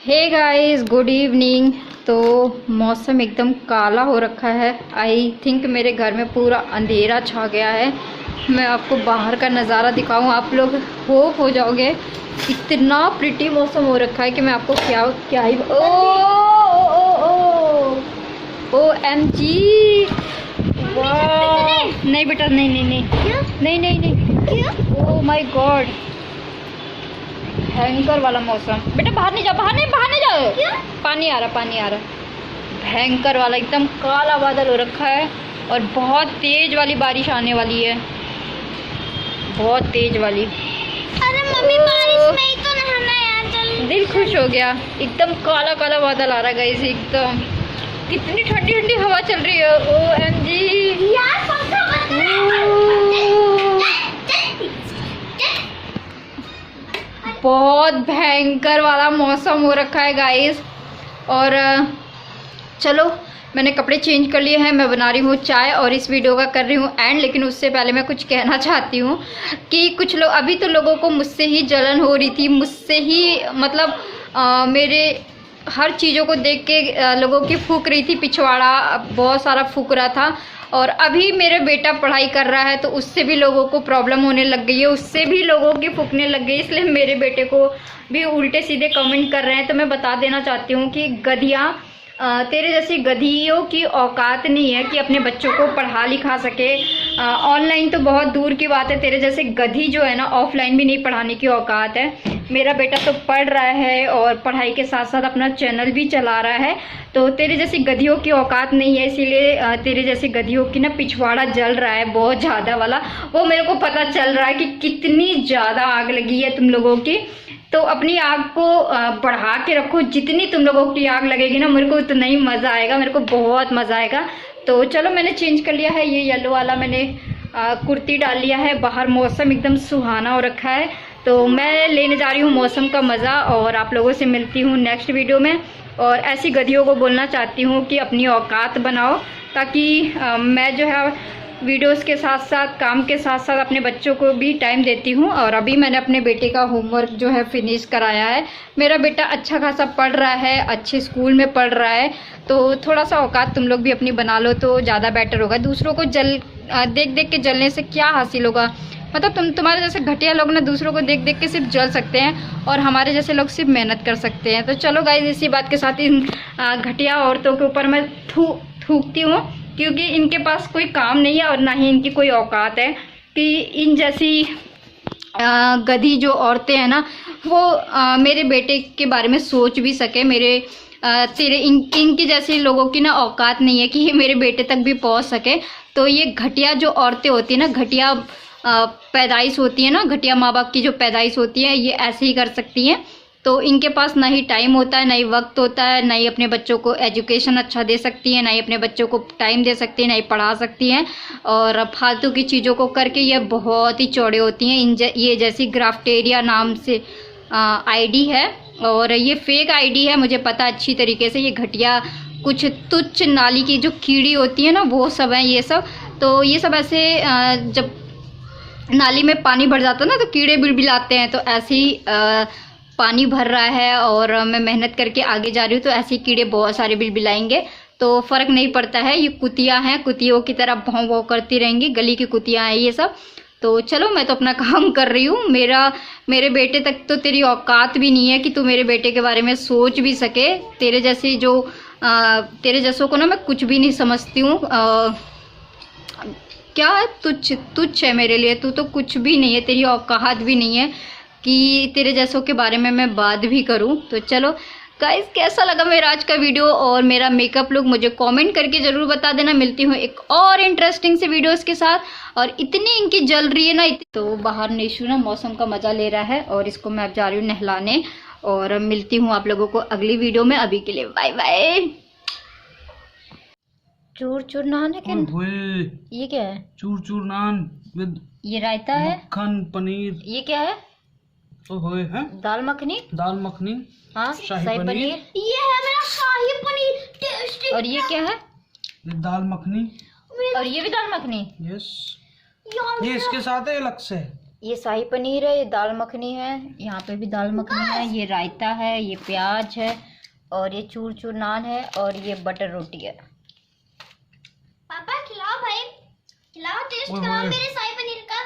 Hey guys, good evening. तो मौसम एकदम काला हो रखा है। आई थिंक मेरे घर में पूरा अंधेरा छा गया है। मैं आपको बाहर का नज़ारा दिखाऊं, आप लोग होप हो जाओगे। इतना प्रिटी मौसम हो रखा है कि मैं आपको क्या ही OMG। वाह, नहीं बेटा, नहीं नहीं नहीं नहीं नहीं नहीं, ओह माय गॉड, भयंकर वाला मौसम। बेटा बाहर नहीं जाओ, बाहर नहीं जाओ। पानी आ रहा। भयंकर वाला एकदम काला बादल हो रखा है और बहुत तेज वाली बारिश आने वाली है, बहुत तेज वाली। अरे मम्मी, बारिश में ही तो नहाना है यार, चल। दिल खुश हो गया। एकदम काला काला बादल आ रहा है गाइस, एकदम कितनी ठंडी ठंडी हवा चल रही है। OMG यार, पंखा बंद कर। बहुत भयंकर वाला मौसम हो रखा है गाइस। और चलो, मैंने कपड़े चेंज कर लिए हैं, मैं बना रही हूँ चाय और इस वीडियो का कर रही हूँ एंड। लेकिन उससे पहले मैं कुछ कहना चाहती हूँ कि कुछ लोग अभी तो लोगों को मुझसे ही जलन हो रही थी, मुझसे ही मतलब मेरे हर चीज़ों को देख के लोगों की फूक रही थी, पिछवाड़ा बहुत सारा फूक रहा था। और अभी मेरा बेटा पढ़ाई कर रहा है तो उससे भी लोगों को प्रॉब्लम होने लग गई है, उससे भी लोगों की फूकने लग गई। इसलिए मेरे बेटे को भी उल्टे सीधे कमेंट कर रहे हैं। तो मैं बता देना चाहती हूँ कि गधिया, तेरे जैसी गधियों की औकात नहीं है कि अपने बच्चों को पढ़ा लिखा सके। ऑनलाइन तो बहुत दूर की बात है, तेरे जैसे गधी जो है ना, ऑफलाइन भी नहीं पढ़ाने की औकात है। मेरा बेटा तो पढ़ रहा है और पढ़ाई के साथ साथ अपना चैनल भी चला रहा है। तो तेरे जैसी गधियों की औकात नहीं है, इसीलिए तेरे जैसी गधियों की ना पिछवाड़ा जल रहा है बहुत ज़्यादा वाला। वो मेरे को पता चल रहा है कि कितनी ज़्यादा आग लगी है तुम लोगों की। तो अपनी आग को बढ़ा के रखो, जितनी तुम लोगों की आग लगेगी ना, मेरे को उतना ही मज़ा आएगा, मेरे को बहुत मज़ा आएगा। तो चलो, मैंने चेंज कर लिया है, ये येलो वाला मैंने कुर्ती डाल लिया है। बाहर मौसम एकदम सुहाना हो रखा है, तो मैं लेने जा रही हूँ मौसम का मज़ा। और आप लोगों से मिलती हूँ नेक्स्ट वीडियो में। और ऐसी गधियों को बोलना चाहती हूँ कि अपनी औकात बनाओ, ताकि मैं जो है वीडियोस के साथ साथ, काम के साथ साथ अपने बच्चों को भी टाइम देती हूँ। और अभी मैंने अपने बेटे का होमवर्क जो है फिनिश कराया है। मेरा बेटा अच्छा खासा पढ़ रहा है, अच्छे स्कूल में पढ़ रहा है। तो थोड़ा सा औकात तुम लोग भी अपनी बना लो तो ज़्यादा बेटर होगा। दूसरों को देख देख के जलने से क्या हासिल होगा? मतलब तुम्हारे जैसे घटिया लोग ना दूसरों को देख देख के सिर्फ जल सकते हैं, और हमारे जैसे लोग सिर्फ मेहनत कर सकते हैं। तो चलो गाइस, इसी बात के साथ इन घटिया औरतों के ऊपर मैं थूकती हूँ, क्योंकि इनके पास कोई काम नहीं है और ना ही इनकी कोई औकात है कि इन जैसी गधी जो औरतें हैं ना, वो मेरे बेटे के बारे में सोच भी सके। इनकी जैसे लोगों की ना औकात नहीं है कि ये मेरे बेटे तक भी पहुंच सके। तो ये घटिया जो औरतें होती है ना, घटिया पैदाइश होती है ना, घटिया माँ बाप की जो पैदाइश होती है, ये ऐसे ही कर सकती हैं। तो इनके पास ना ही टाइम होता है, ना ही वक्त होता है, ना ही अपने बच्चों को एजुकेशन अच्छा दे सकती है, ना ही अपने बच्चों को टाइम दे सकती है, ना ही पढ़ा सकती हैं। और फालतू की चीज़ों को करके ये बहुत ही चौड़े होती हैं। ये जैसी ग्राफ्टेरिया नाम से आईडी है, और ये फेक आईडी है, मुझे पता अच्छी तरीके से। ये घटिया कुछ तुच्छ नाली की जो कीड़ी होती है ना, वो सब हैं ये सब। तो ये सब ऐसे जब नाली में पानी भर जाता है ना, तो कीड़े बिलबिलाते हैं। तो ऐसे ही पानी भर रहा है और मैं मेहनत करके आगे जा रही हूँ, तो ऐसे कीड़े बहुत सारे बिलबिलाएंगे, तो फ़र्क नहीं पड़ता है। ये कुतियाँ हैं, कुतियों की तरह भौं भौं करती रहेंगी, गली की कुतियाँ हैं ये सब। तो चलो, मैं तो अपना काम कर रही हूँ। मेरे बेटे तक तो तेरी औकात भी नहीं है कि तू मेरे बेटे के बारे में सोच भी सके। तेरे जैसों को ना मैं कुछ भी नहीं समझती हूँ। क्या तुच्छ है मेरे लिए, तू तो कुछ भी नहीं है, तेरी औकात भी नहीं है कि तेरे जैसों के बारे में मैं बात भी करूं। तो चलो गाइस, कैसा लगा मेरा आज का वीडियो और मेरा मेकअप लुक, मुझे कमेंट करके ज़रूर बता देना। मिलती हूँ एक और इंटरेस्टिंग से वीडियोस के साथ। और इतनी इनकी जल रही है ना, तो बाहर निशु ना मौसम का मज़ा ले रहा है और इसको मैं अब जा रही हूँ नहलाने। और मिलती हूँ आप लोगों को अगली वीडियो में। अभी के लिए बाय बाय। चूर चूर नान है क्या? ये क्या है? चूर चूर नान विद ये रायता है, मक्खन पनीर। ये क्या है? ओए हैं दाल मखनी। हाँ, शाही पनीर। ये है मेरा शाही पनीर, टेस्टी। और ये क्या है? ये दाल मखनी। और ये भी दाल मखनी। यस, ये इसके साथ है अलग से। ये शाही पनीर है, ये दाल मखनी है, यहाँ पे भी दाल मखनी है, ये रायता है, ये प्याज है, और ये चूर चूर नान है, और ये बटर रोटी है। पापा खिलाओ भाई, खिलाओ, टेस्ट कराओ मेरे शाही पनीर का।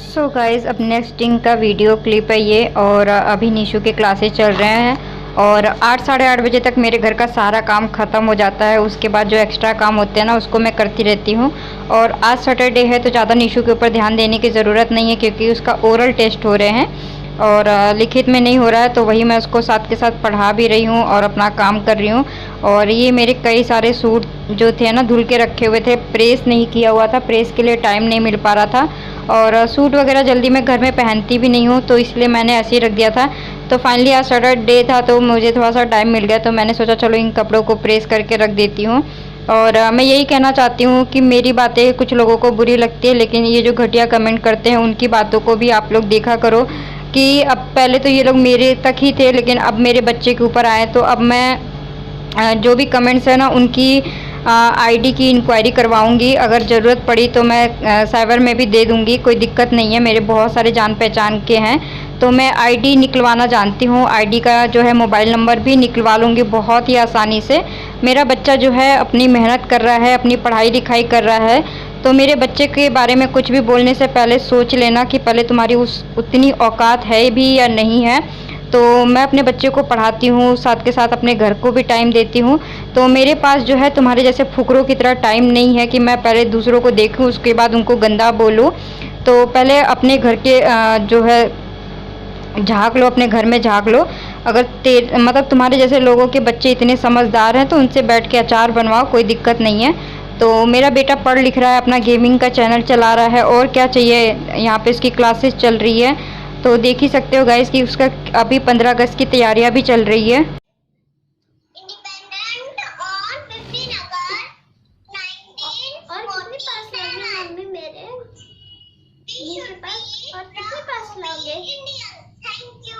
सो गाइज अब नेक्स्ट दिन का वीडियो क्लिप है ये, और अभी निशु के क्लासेस चल रहे हैं, और 8 साढ़े 8 बजे तक मेरे घर का सारा काम ख़त्म हो जाता है। उसके बाद जो एक्स्ट्रा काम होते हैं ना उसको मैं करती रहती हूँ। और आज सैटरडे है तो ज़्यादा निशु के ऊपर ध्यान देने की ज़रूरत नहीं है, क्योंकि उसका ओरल टेस्ट हो रहे हैं और लिखित में नहीं हो रहा है, तो वही मैं उसको साथ के साथ पढ़ा भी रही हूँ और अपना काम कर रही हूँ। और ये मेरे कई सारे सूट जो थे ना धुल के रखे हुए थे, प्रेस नहीं किया हुआ था, प्रेस के लिए टाइम नहीं मिल पा रहा था, और सूट वगैरह जल्दी मैं घर में पहनती भी नहीं हूँ, तो इसलिए मैंने ऐसे ही रख दिया था। तो फाइनली आज सैटरडे था तो मुझे थोड़ा सा टाइम मिल गया, तो मैंने सोचा चलो इन कपड़ों को प्रेस करके रख देती हूँ। और मैं यही कहना चाहती हूँ कि मेरी बातें कुछ लोगों को बुरी लगती है, लेकिन ये जो घटिया कमेंट करते हैं उनकी बातों को भी आप लोग देखा करो कि अब पहले तो ये लोग मेरे तक ही थे, लेकिन अब मेरे बच्चे के ऊपर आए, तो अब मैं जो भी कमेंट्स है ना उनकी आईडी की इंक्वायरी करवाऊंगी। अगर ज़रूरत पड़ी तो मैं साइबर में भी दे दूंगी, कोई दिक्कत नहीं है, मेरे बहुत सारे जान पहचान के हैं, तो मैं आईडी निकलवाना जानती हूँ। आईडी का जो है मोबाइल नंबर भी निकलवा लूँगी बहुत ही आसानी से। मेरा बच्चा जो है अपनी मेहनत कर रहा है, अपनी पढ़ाई लिखाई कर रहा है, तो मेरे बच्चे के बारे में कुछ भी बोलने से पहले सोच लेना कि पहले तुम्हारी उतनी औकात है भी या नहीं है। तो मैं अपने बच्चे को पढ़ाती हूँ, साथ के साथ अपने घर को भी टाइम देती हूँ। तो मेरे पास जो है तुम्हारे जैसे फुकरों की तरह टाइम नहीं है कि मैं पहले दूसरों को देखूँ उसके बाद उनको गंदा बोलूँ। तो पहले अपने घर के जो है झाँक लो, अपने घर में झाँक लो। अगर मतलब तुम्हारे जैसे लोगों के बच्चे इतने समझदार हैं तो उनसे बैठ के अचार बनवाओ, कोई दिक्कत नहीं है। तो मेरा बेटा पढ़ लिख रहा है, अपना गेमिंग का चैनल चला रहा है, और क्या चाहिए। यहाँ पे इसकी क्लासेस चल रही है, तो देख ही सकते हो गाइस कि उसका अभी 15 अगस्त की तैयारियां भी चल रही है। इंडिपेंडेंट ऑन 15 अगस्त 1947 मम्मी मेरे के पास, और कितने पास लोगे? Thank you.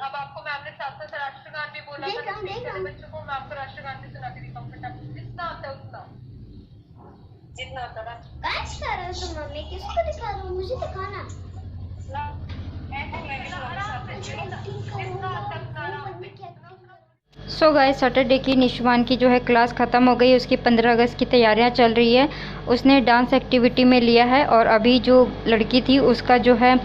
अब आपको मैम ने साथ साथ राष्ट्रगान भी बोला था, बच्चों को मैं आपको राष्ट्रगान भी सुना के दिखाऊंगा, जितना आता है उतना, जितना आता है। बस करो तुम मम्मी, किसको दिखा रहे हो? मुझे दिखाना। सो गाइस सैटरडे की निशुमान की जो है क्लास ख़त्म हो गई, उसकी 15 अगस्त की तैयारियां चल रही है। उसने डांस एक्टिविटी में लिया है, और अभी जो लड़की थी उसका जो है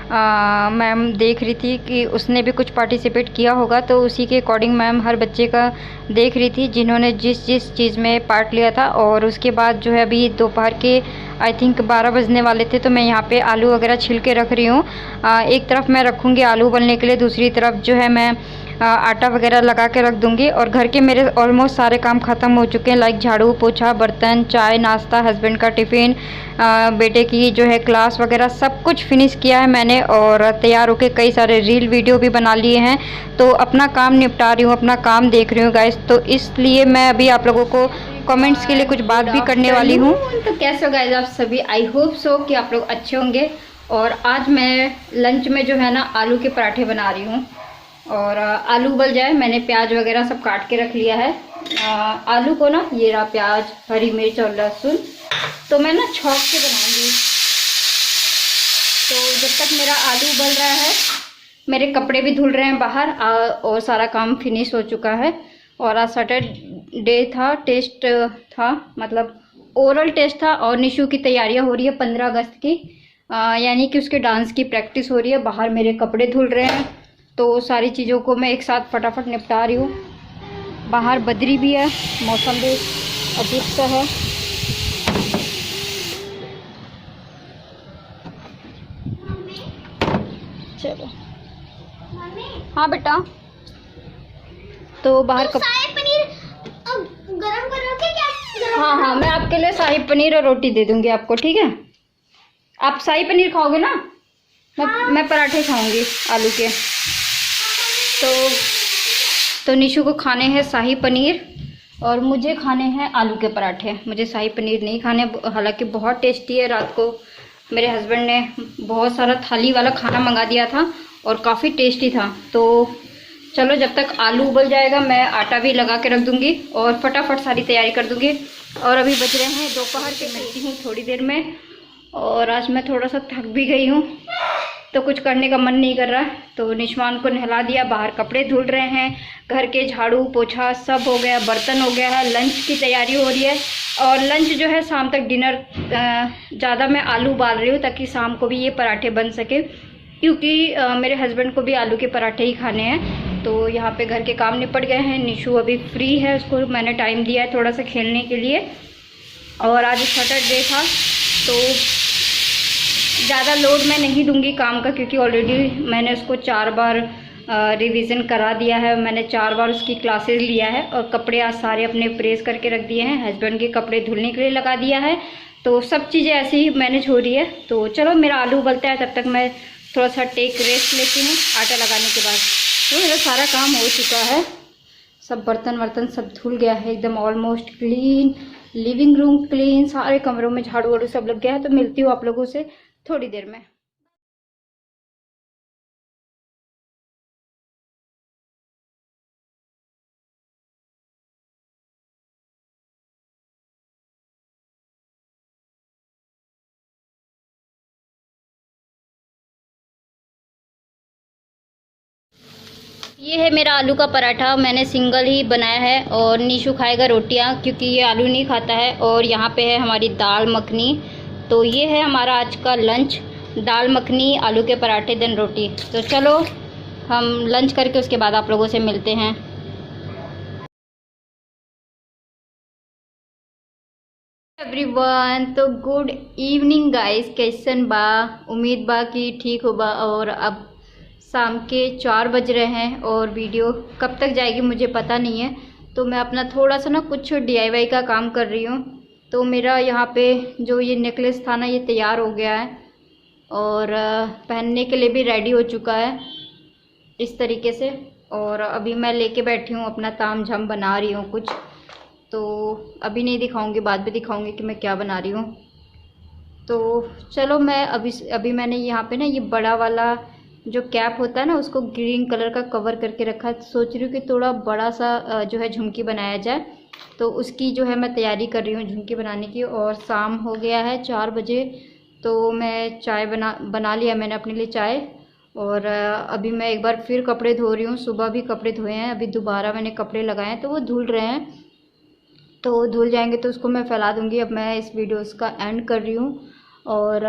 मैम देख रही थी कि उसने भी कुछ पार्टिसिपेट किया होगा, तो उसी के अकॉर्डिंग मैम हर बच्चे का देख रही थी जिन्होंने जिस जिस चीज़ में पार्ट लिया था। और उसके बाद जो है अभी दोपहर के आई थिंक 12 बजने वाले थे, तो मैं यहाँ पे आलू वगैरह छिल के रख रही हूँ। एक तरफ मैं रखूँगी आलू उबलने के लिए, दूसरी तरफ जो है मैं आटा वगैरह लगा के रख दूँगी। और घर के मेरे ऑलमोस्ट सारे काम ख़त्म हो चुके हैं, लाइक झाड़ू पोछा, बर्तन, चाय, नाश्ता, हस्बैंड का टिफ़िन, बेटे की जो है क्लास वगैरह सब कुछ फिनिश किया है मैंने। और तैयार होके कई सारे रील वीडियो भी बना लिए हैं, तो अपना काम निपटा रही हूँ, अपना काम देख रही हूँ गाइस। तो इसलिए मैं अभी आप लोगों को कमेंट्स के लिए कुछ बात भी करने वाली हूँ। तो कैसे हो गाइस आप सभी? आई होप सो कि आप लोग अच्छे होंगे। और आज मैं लंच में जो है ना आलू के पराठे बना रही हूँ, और आलू उबल जाए, मैंने प्याज वगैरह सब काट के रख लिया है। आलू को ना ये रहा प्याज, हरी मिर्च और लहसुन, तो मैं ना छौंक के बनाऊंगी। तो जब तक मेरा आलू उबल रहा है, मेरे कपड़े भी धुल रहे हैं बाहर, और सारा काम फिनिश हो चुका है। और आज सैटरडे था, टेस्ट था, मतलब ओरल टेस्ट था, और निशु की तैयारियां हो रही है 15 अगस्त की, यानी कि उसके डांस की प्रैक्टिस हो रही है। बाहर मेरे कपड़े धुल रहे हैं, तो सारी चीज़ों को मैं एक साथ फटाफट निपटा रही हूँ। बाहर बदरी भी है, मौसम भी अजीब सा है। चलो हाँ बेटा, तो बाहर शाही पनीर गरम करोगे क्या? हाँ मैं आपके लिए शाही पनीर और रोटी दे दूंगी आपको, ठीक है? आप शाही पनीर खाओगे ना? मैं पराठे खाऊंगी आलू के। तो निशु को खाने हैं शाही पनीर, और मुझे खाने हैं आलू के पराठे। मुझे शाही पनीर नहीं खाने, हालांकि बहुत टेस्टी है। रात को मेरे हस्बैंड ने बहुत सारा थाली वाला खाना मंगा दिया था और काफ़ी टेस्टी था। तो चलो जब तक आलू उबल जाएगा मैं आटा भी लगा के रख दूंगी और फटाफट सारी तैयारी कर दूंगी। और अभी बज रहे हैं दोपहर के, मिलती हूँ थोड़ी देर में। और आज मैं थोड़ा सा थक भी गई हूँ, तो कुछ करने का मन नहीं कर रहा। तो निशमान को नहला दिया, बाहर कपड़े धुल रहे हैं, घर के झाड़ू पोछा सब हो गया, बर्तन हो गया है, लंच की तैयारी हो रही है। और लंच जो है शाम तक डिनर ज़्यादा मैं आलू उबाल रही हूँ ताकि शाम को भी ये पराठे बन सके, क्योंकि मेरे हस्बैंड को भी आलू के पराठे ही खाने हैं। तो यहाँ पे घर के काम निपट गए हैं। निशु अभी फ्री है, उसको मैंने टाइम दिया है थोड़ा सा खेलने के लिए। और आज सैटरडे था तो ज़्यादा लोड मैं नहीं दूंगी काम का, क्योंकि ऑलरेडी मैंने उसको 4 बार रिवीजन करा दिया है, मैंने 4 बार उसकी क्लासेस लिया है। और कपड़े आज सारे अपने प्रेस करके रख दिए हैं, हस्बैंड के कपड़े धुलने के लिए लगा दिया है। तो सब चीज़ें ऐसे ही मैनेज हो रही है। तो चलो मेरा आलू उबलता है, तब तक मैं थोड़ा सा टेक रेस्ट लेती हूँ आटा लगाने के बाद। तो मेरा सारा काम हो चुका है, सब बर्तन वर्तन सब धुल गया है एकदम almost clean, living room clean, सारे कमरों में झाड़ू वाड़ू सब लग गया है। तो मिलती हूँ आप लोगों से थोड़ी देर में। ये है मेरा आलू का पराठा, मैंने सिंगल ही बनाया है और निशु खाएगा रोटियां क्योंकि ये आलू नहीं खाता है। और यहाँ पे है हमारी दाल मखनी। तो ये है हमारा आज का लंच, दाल मखनी, आलू के पराठे देन रोटी। तो चलो हम लंच करके उसके बाद आप लोगों से मिलते हैं। एवरीवन, तो गुड इवनिंग गाइस, कैसन बा? उम्मीद बा कि ठीक हो बा। और अब शाम के 4 बज रहे हैं और वीडियो कब तक जाएगी मुझे पता नहीं है। तो मैं अपना थोड़ा सा ना कुछ DIY का काम कर रही हूँ। तो मेरा यहाँ पे जो ये नेकलेस था ना, ये तैयार हो गया है और पहनने के लिए भी रेडी हो चुका है इस तरीके से। और अभी मैं लेके बैठी हूँ, अपना ताम झाम बना रही हूँ कुछ। तो अभी नहीं दिखाऊंगी, बाद में दिखाऊंगी कि मैं क्या बना रही हूँ। तो चलो मैं अभी मैंने यहाँ पे ना ये बड़ा वाला जो कैप होता है ना, उसको ग्रीन कलर का कवर करके रखा है। सोच रही हूँ कि थोड़ा बड़ा सा जो है झुमकी बनाया जाए, तो उसकी जो है मैं तैयारी कर रही हूँ झुमकी बनाने की। और शाम हो गया है 4 बजे, तो मैं चाय बना लिया मैंने अपने लिए चाय। और अभी मैं एक बार फिर कपड़े धो रही हूँ। सुबह भी कपड़े धोए हैं, अभी दोबारा मैंने कपड़े लगाए हैं तो वो धुल रहे हैं। तो धुल जाएंगे तो उसको मैं फैला दूँगी। अब मैं इस वीडियोस का एंड कर रही हूँ। और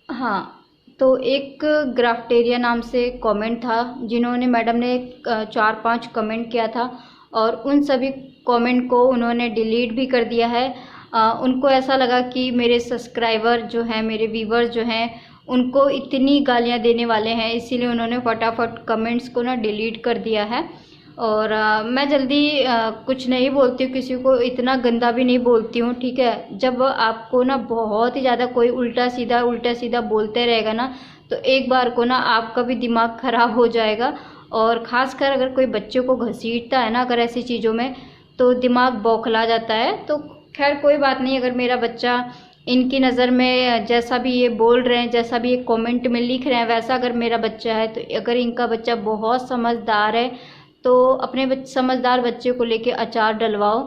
हाँ, तो एक ग्राफ्टेरिया नाम से कमेंट था, जिन्होंने मैडम ने 4-5 कमेंट किया था और उन सभी कमेंट को उन्होंने डिलीट भी कर दिया है। उनको ऐसा लगा कि मेरे सब्सक्राइबर जो हैं, मेरे व्यूवर्स जो हैं, उनको इतनी गालियां देने वाले हैं, इसीलिए उन्होंने फटाफट कमेंट्स को ना डिलीट कर दिया है। और मैं जल्दी कुछ नहीं बोलती हूँ किसी को, इतना गंदा भी नहीं बोलती हूँ, ठीक है। जब आपको ना बहुत ही ज़्यादा कोई उल्टा सीधा बोलते रहेगा ना, तो एक बार को ना आपका भी दिमाग ख़राब हो जाएगा। और ख़ासकर अगर कोई बच्चे को घसीटता है ना अगर ऐसी चीज़ों में, तो दिमाग बौखला जाता है। तो खैर कोई बात नहीं, अगर मेरा बच्चा इनकी नज़र में जैसा भी ये बोल रहे हैं, जैसा भी ये कमेंट में लिख रहे हैं, वैसा अगर मेरा बच्चा है, तो अगर इनका बच्चा बहुत समझदार है तो अपने समझदार बच्चे को लेके अचार डलवाओ।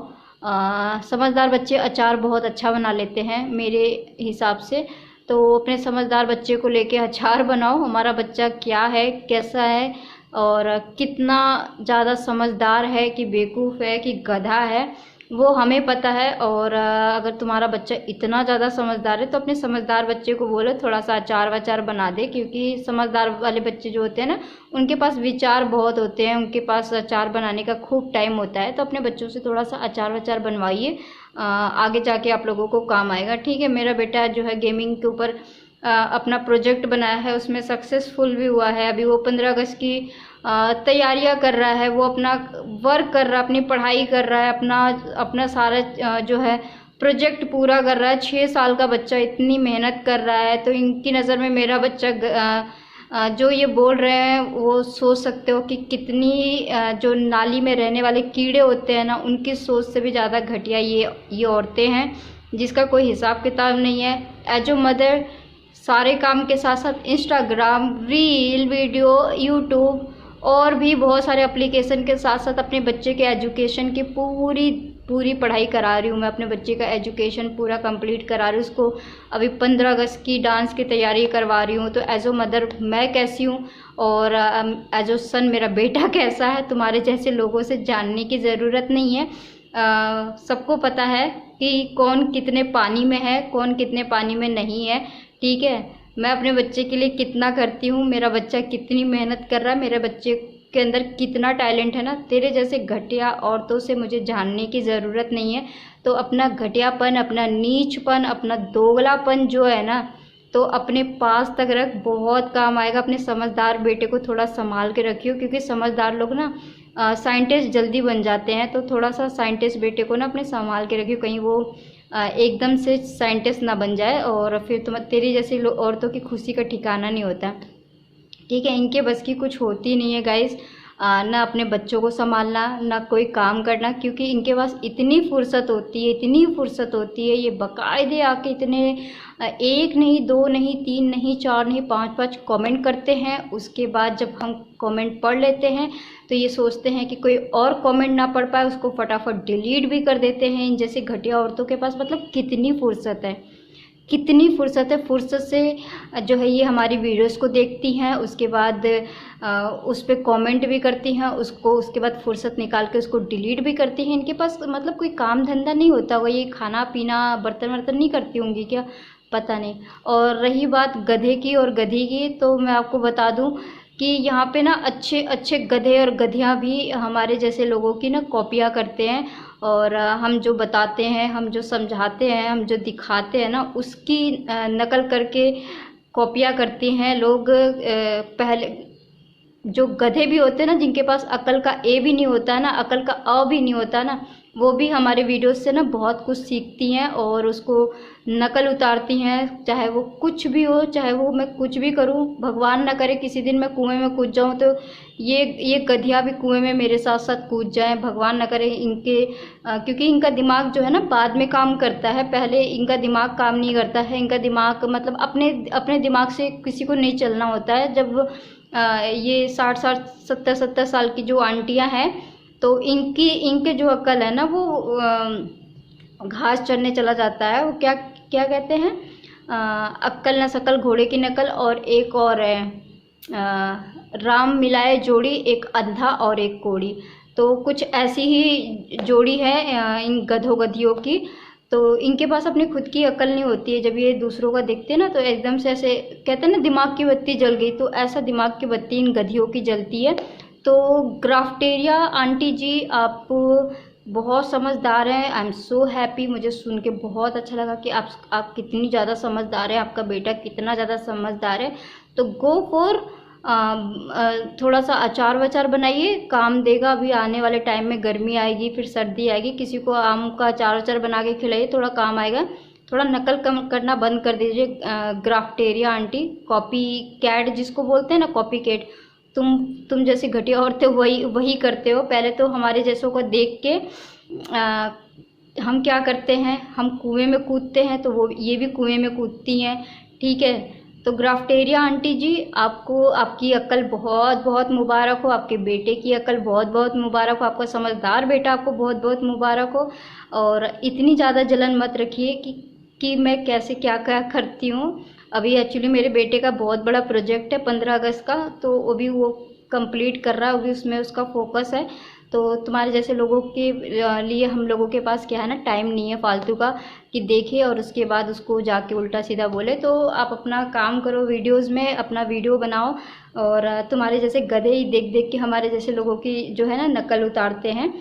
समझदार बच्चे अचार बहुत अच्छा बना लेते हैं मेरे हिसाब से। तो अपने समझदार बच्चे को लेके अचार बनाओ। हमारा बच्चा क्या है, कैसा है और कितना ज़्यादा समझदार है कि बेवकूफ़ है कि गधा है, वो हमें पता है। और अगर तुम्हारा बच्चा इतना ज़्यादा समझदार है तो अपने समझदार बच्चे को बोलो थोड़ा सा अचार वचार बना दे, क्योंकि समझदार वाले बच्चे जो होते हैं ना, उनके पास विचार बहुत होते हैं, उनके पास अचार बनाने का खूब टाइम होता है। तो अपने बच्चों से थोड़ा सा अचार वचार बनवाइए, आगे जाके आप लोगों को काम आएगा, ठीक है। मेरा बेटा जो है गेमिंग के ऊपर अपना प्रोजेक्ट बनाया है, उसमें सक्सेसफुल भी हुआ है। अभी वो 15 अगस्त की तैयारियां कर रहा है, वो अपना वर्क कर रहा है, अपनी पढ़ाई कर रहा है, अपना सारा जो है प्रोजेक्ट पूरा कर रहा है। 6 साल का बच्चा इतनी मेहनत कर रहा है। तो इनकी नज़र में मेरा बच्चा जो ये बोल रहे हैं वो सोच सकते हो कि कितनी जो नाली में रहने वाले कीड़े होते हैं ना, उनकी सोच से भी ज़्यादा घटिया ये औरतें हैं, जिसका कोई हिसाब किताब नहीं है। एज अ मदर सारे काम के साथ साथ इंस्टाग्राम, रील, वीडियो, यूट्यूब और भी बहुत सारे एप्लीकेशन के साथ साथ अपने बच्चे के एजुकेशन की पूरी पूरी पढ़ाई करा रही हूँ, मैं अपने बच्चे का एजुकेशन पूरा कंप्लीट करा रही हूँ। उसको अभी 15 अगस्त की डांस की तैयारी करवा रही हूँ। तो एज अ मदर मैं कैसी हूँ और एज अ सन मेरा बेटा कैसा है, तुम्हारे जैसे लोगों से जानने की ज़रूरत नहीं है। सबको पता है कि कौन कितने पानी में है, कौन कितने पानी में नहीं है। ठीक है, मैं अपने बच्चे के लिए कितना करती हूँ, मेरा बच्चा कितनी मेहनत कर रहा है, मेरे बच्चे के अंदर कितना टैलेंट है ना। तेरे जैसे घटिया औरतों से मुझे जानने की ज़रूरत नहीं है। तो अपना घटियापन, अपना नीचपन, अपना दोगलापन जो है ना, तो अपने पास तक रख, बहुत काम आएगा। अपने समझदार बेटे को थोड़ा संभाल के रखियो, क्योंकि समझदार लोग ना साइंटिस्ट जल्दी बन जाते हैं। तो थोड़ा सा साइंटिस्ट बेटे को ना अपने संभाल के रखियो, कहीं वो एकदम से साइंटिस्ट ना बन जाए और फिर तेरी जैसी औरतों की खुशी का ठिकाना नहीं होता। ठीक है, इनके बस की कुछ होती नहीं है गाइस, ना अपने बच्चों को संभालना, ना कोई काम करना, क्योंकि इनके पास इतनी फुर्सत होती है, इतनी फुर्सत होती है। ये बाकायदे आके इतने 1 नहीं 2 नहीं 3 नहीं 4 नहीं 5 कमेंट करते हैं। उसके बाद जब हम कमेंट पढ़ लेते हैं तो ये सोचते हैं कि कोई और कमेंट ना पढ़ पाए, उसको फटाफट डिलीट भी कर देते हैं। इन जैसे घटिया औरतों के पास मतलब कितनी फुर्सत है, कितनी फुर्सत है। फुर्सत से जो है ये हमारी वीडियोस को देखती हैं, उसके बाद उस पर कमेंट भी करती हैं, उसके बाद फुर्सत निकाल के उसको डिलीट भी करती हैं। इनके पास मतलब कोई काम धंधा नहीं होता होगा, ये खाना पीना बर्तन वर्तन नहीं करती होंगी क्या, पता नहीं। और रही बात गधे की और गधी की, तो मैं आपको बता दूं कि यहाँ पे ना अच्छे अच्छे गधे और गधियाँ भी हमारे जैसे लोगों की ना कॉपियाँ करते हैं। और हम जो बताते हैं, हम जो समझाते हैं, हम जो दिखाते हैं ना, उसकी नकल करके कॉपियाँ करती हैं लोग। पहले जो गधे भी होते हैं ना, जिनके पास अकल का ए भी नहीं होता है ना, अकल का अ भी नहीं होता ना, वो भी हमारे वीडियोस से ना बहुत कुछ सीखती हैं और उसको नकल उतारती हैं। चाहे वो कुछ भी हो, चाहे वो मैं कुछ भी करूं, भगवान ना करे किसी दिन मैं कुएं में कूद जाऊं तो ये गधिया भी कुएं में मेरे साथ साथ कूद जाएं, भगवान ना करे। क्योंकि इनका दिमाग जो है ना बाद में काम करता है, पहले इनका दिमाग काम नहीं करता है। इनका दिमाग मतलब अपने दिमाग से किसी को नहीं चलना होता है। जब ये 60 70 साल की जो आंटियां हैं, तो इनके जो अक्ल है ना, वो घास चरने चला जाता है। वो क्या क्या कहते हैं, अक्ल न सकल घोड़े की नकल। और एक और है राम मिलाए जोड़ी, एक अंधा और एक कोड़ी। तो कुछ ऐसी ही जोड़ी है इन गधों गधियों की। तो इनके पास अपनी खुद की अकल नहीं होती है। जब ये दूसरों का देखते हैं ना, तो एकदम से ऐसे कहते हैं ना दिमाग की बत्ती जल गई, तो ऐसा दिमाग की बत्ती इन गधियों की जलती है। तो ग्राफ्टेरिया आंटी जी, आप बहुत समझदार हैं। आई एम सो हैप्पी, मुझे सुन के बहुत अच्छा लगा कि आप कितनी ज़्यादा समझदार हैं, आपका बेटा कितना ज़्यादा समझदार है। तो गो फॉर थोड़ा सा अचार वचार बनाइए, काम देगा। अभी आने वाले टाइम में गर्मी आएगी, फिर सर्दी आएगी, किसी को आम का अचार वचार बना के खिलाइए, थोड़ा काम आएगा। थोड़ा नकल कम करना बंद कर दीजिए ग्राफ्टेरिया आंटी। कॉपी कैट जिसको बोलते हैं ना, कॉपी कैट, तुम जैसी घटिया औरतें वही करते हो। पहले तो हमारे जैसों को देख के हम क्या करते हैं, हम कुएं में कूदते हैं, तो वो ये भी कुएं में कूदती हैं। ठीक है, तो ग्राफ्टेरिया आंटी जी, आपको आपकी अक्ल बहुत बहुत मुबारक हो, आपके बेटे की अक्ल बहुत बहुत मुबारक हो, आपका समझदार बेटा आपको बहुत बहुत मुबारक हो। और इतनी ज़्यादा जलन मत रखिए कि मैं कैसे क्या क्या करती हूँ। अभी एक्चुअली मेरे बेटे का बहुत बड़ा प्रोजेक्ट है 15 अगस्त का, तो अभी वो कंप्लीट कर रहा है, अभी उसमें उसका फोकस है। तो तुम्हारे जैसे लोगों के लिए हम लोगों के पास क्या है ना, टाइम नहीं है फालतू का कि देखे और उसके बाद उसको जाके उल्टा सीधा बोले। तो आप अपना काम करो, वीडियोस में अपना वीडियो बनाओ। और तुम्हारे जैसे गधे ही देख देख के हमारे जैसे लोगों की जो है ना नकल उतारते हैं,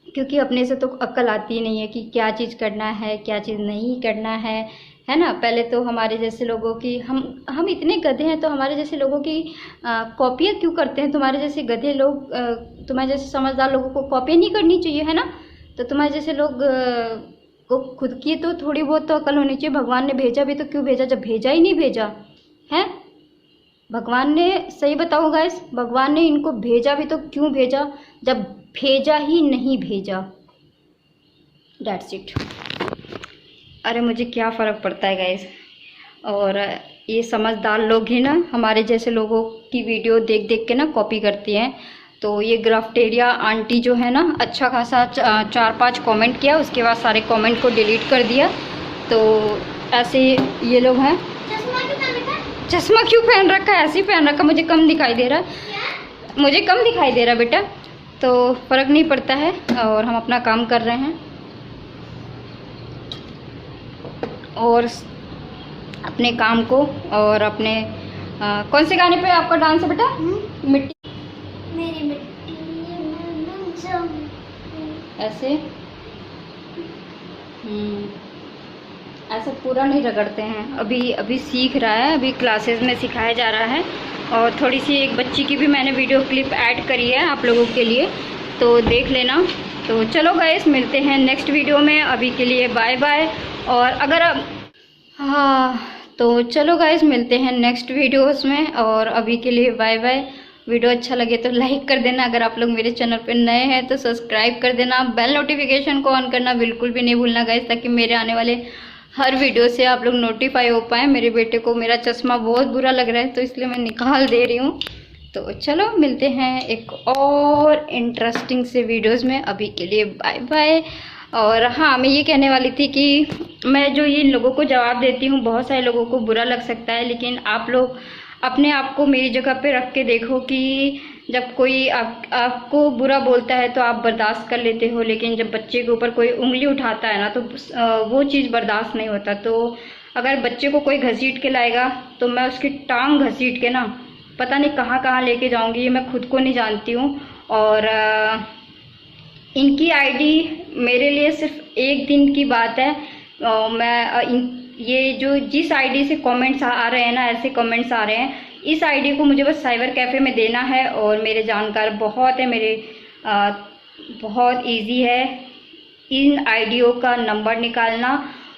क्योंकि अपने से तो अक्ल आती ही नहीं है कि क्या चीज़ करना है, क्या चीज़ नहीं करना है ना। पहले तो हमारे जैसे लोगों की हम इतने गधे हैं, तो हमारे जैसे लोगों की कॉपियाँ क्यों करते हैं। तुम्हारे जैसे गधे लोग, तुम्हारे जैसे समझदार लोगों को कॉपियाँ नहीं करनी चाहिए, है ना। तो तुम्हारे जैसे लोग को खुद की तो थोड़ी बहुत तो अकल होनी चाहिए। भगवान ने भेजा भी तो क्यों भेजा, जब भेजा ही नहीं भेजा है। भगवान ने, सही बताओ गाइस, भगवान ने इनको भेजा भी तो क्यों भेजा, जब भेजा ही नहीं भेजा। That's it. अरे मुझे क्या फ़र्क पड़ता है गाइस। और ये समझदार लोग ही ना हमारे जैसे लोगों की वीडियो देख देख के ना कॉपी करती हैं। तो ये ग्राफ्टेरिया आंटी जो है ना, अच्छा खासा 4-5 कमेंट किया, उसके बाद सारे कमेंट को डिलीट कर दिया। तो ऐसे ये लोग हैं। चश्मा क्यों पहन रखा है? ऐसे ही पहन रखा, मुझे कम दिखाई दे रहा है, मुझे कम दिखाई दे रहा बेटा। तो फ़र्क नहीं पड़ता है और हम अपना काम कर रहे हैं और अपने काम को और अपने कौन से गाने पे आपका डांस है बेटा? मिट्टी मेरी मिट्टी में जम। ऐसे ऐसा पूरा नहीं रगड़ते हैं। अभी सीख रहा है, अभी क्लासेस में सिखाया जा रहा है। और थोड़ी सी एक बच्ची की भी मैंने वीडियो क्लिप ऐड करी है आप लोगों के लिए, तो देख लेना। तो चलो गाइस, मिलते हैं नेक्स्ट वीडियो में। अभी के लिए बाय बाय। और अगर आप तो चलो गाइस, मिलते हैं नेक्स्ट वीडियोस में और अभी के लिए बाय बाय। वीडियो अच्छा लगे तो लाइक कर देना, अगर आप लोग मेरे चैनल पे नए हैं तो सब्सक्राइब कर देना, बेल नोटिफिकेशन को ऑन करना बिल्कुल भी नहीं भूलना गाइस, ताकि मेरे आने वाले हर वीडियो से आप लोग नोटिफाई हो पाए। मेरे बेटे को मेरा चश्मा बहुत बुरा लग रहा है तो इसलिए मैं निकाल दे रही हूँ। तो चलो मिलते हैं एक और इंटरेस्टिंग से वीडियोस में। अभी के लिए बाय बाय। और हाँ, मैं ये कहने वाली थी कि मैं जो ये लोगों को जवाब देती हूँ, बहुत सारे लोगों को बुरा लग सकता है, लेकिन आप लोग अपने आप को मेरी जगह पे रख के देखो कि जब कोई आपको बुरा बोलता है तो आप बर्दाश्त कर लेते हो, लेकिन जब बच्चे के ऊपर कोई उंगली उठाता है ना तो वो चीज़ बर्दाश्त नहीं होता। तो अगर बच्चे को कोई घसीट के लाएगा तो मैं उसकी टांग घसीट के ना पता नहीं कहाँ कहाँ लेके जाऊंगी, ये मैं खुद को नहीं जानती हूँ। और इनकी आईडी मेरे लिए सिर्फ एक दिन की बात है। ये जो जिस आईडी से कमेंट्स आ रहे हैं ना, ऐसे कमेंट्स आ रहे हैं, इस आईडी को मुझे बस साइबर कैफ़े में देना है। और मेरे जानकार बहुत है, मेरे बहुत इजी है इन आईडियों का नंबर निकालना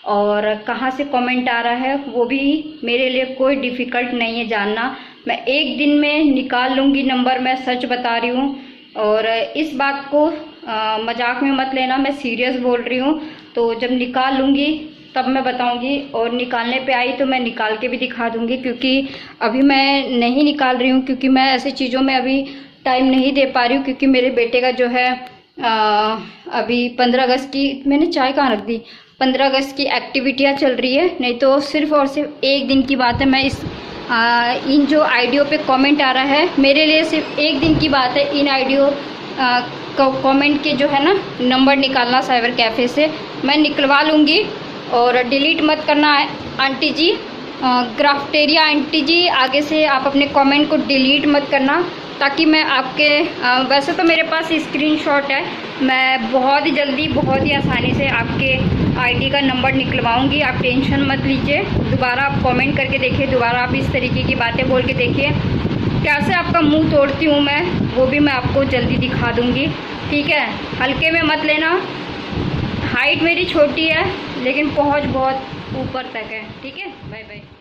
और कहाँ से कमेंट आ रहा है वो भी मेरे लिए कोई डिफ़िकल्ट नहीं है जानना। मैं एक दिन में निकाल लूँगी नंबर, मैं सच बता रही हूँ। और इस बात को मजाक में मत लेना, मैं सीरियस बोल रही हूँ। तो जब निकाल लूँगी तब मैं बताऊंगी, और निकालने पे आई तो मैं निकाल के भी दिखा दूंगी, क्योंकि अभी मैं नहीं निकाल रही हूँ, क्योंकि मैं ऐसी चीज़ों में अभी टाइम नहीं दे पा रही हूँ। क्योंकि मेरे बेटे का जो है अभी 15 अगस्त की, मैंने चाय कहाँ रख दी, 15 अगस्त की एक्टिविटियाँ चल रही है। नहीं तो सिर्फ और सिर्फ एक दिन की बात है। मैं इन जो आईडियो पे कमेंट आ रहा है, मेरे लिए सिर्फ एक दिन की बात है। इन आईडियो कमेंट के जो है ना नंबर निकालना साइबर कैफ़े से मैं निकलवा लूँगी। और डिलीट मत करना आंटी जी, ग्राफ्टेरिया आंटी जी, आगे से आप अपने कमेंट को डिलीट मत करना, ताकि मैं आपके वैसे तो मेरे पास स्क्रीनशॉट है, मैं बहुत ही जल्दी बहुत ही आसानी से आपके आईडी का नंबर निकलवाऊंगी। आप टेंशन मत लीजिए। दोबारा आप कमेंट करके देखिए, दोबारा आप इस तरीके की बातें बोल के देखिए, कैसे आपका मुंह तोड़ती हूँ मैं, वो भी मैं आपको जल्दी दिखा दूँगी। ठीक है, हल्के में मत लेना। हाइट मेरी छोटी है लेकिन पहुंच बहुत ऊपर तक है। ठीक है, बाय बाय।